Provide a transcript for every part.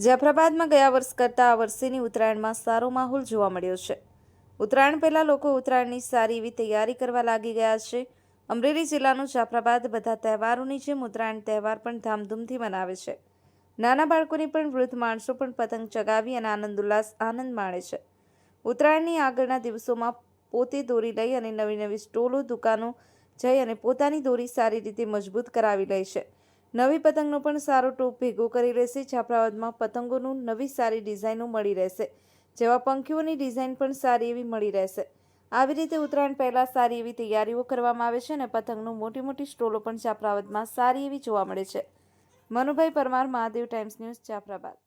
જાફરાબાદમાં ગયા વર્ષ કરતાં આ વર્ષેની ઉત્તરાયણમાં સારો માહોલ જોવા મળ્યો છે। ઉત્તરાયણ પહેલાં લોકો ઉત્તરાયણની સારી એવી તૈયારી કરવા લાગી ગયા છે। અમરેલી જિલ્લાનું જાફરાબાદ બધા તહેવારોની જેમ ઉત્તરાયણ તહેવાર પણ ધામધૂમથી મનાવે છે। નાના બાળકોની પણ વૃદ્ધ માણસો પણ પતંગ ચગાવી અને આનંદ માણે છે। ઉત્તરાયણની આગળના દિવસોમાં પોતે દોરી લઈ અને નવી સ્ટોલો દુકાનો જઈ અને પોતાની દોરી સારી રીતે મજબૂત કરાવી લે છે। નવી પતંગનો પણ સારો ટોપ ભેગો કરી લેશે। જાફરાબાદમાં પતંગોનું નવી સારી ડિઝાઇનો મળી રહેશે, જેવા પંખીઓની ડિઝાઇન પણ સારી એવી મળી રહેશે। આવી રીતે ઉત્તરાયણ પહેલાં સારી એવી તૈયારીઓ કરવામાં આવે છે અને પતંગનું મોટી સ્ટોલો પણ જાફરાબાદમાં સારી એવી જોવા મળે છે। Manubhai Parmar, Mahadev times news, Jafrabad.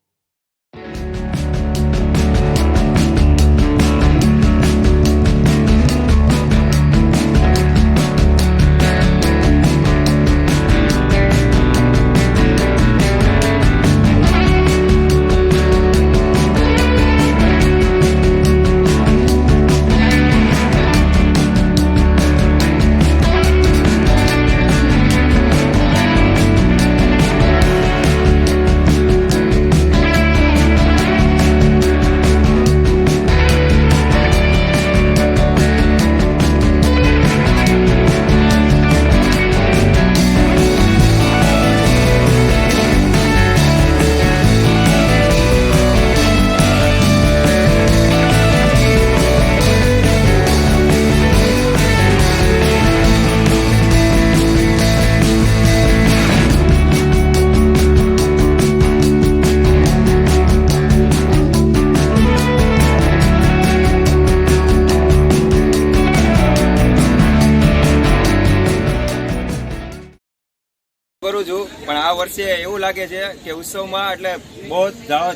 કરું છું, પણ આ વર્ષે એવું લાગે છે કે ઉત્સવમાં એટલે બહુ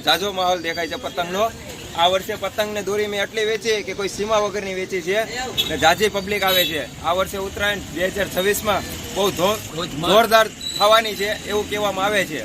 ઝાઝો માહોલ દેખાય છે પતંગનો। આ વર્ષે પતંગને દોરી મેં એટલી વેચી કે કોઈ સીમા વગરની વેચી છે ને ઝાઝી પબ્લિક આવે છે। આ વર્ષે ઉત્તરાયણ 2026માં બહુ જોરદાર થવાની છે એવું કહેવામાં આવે છે।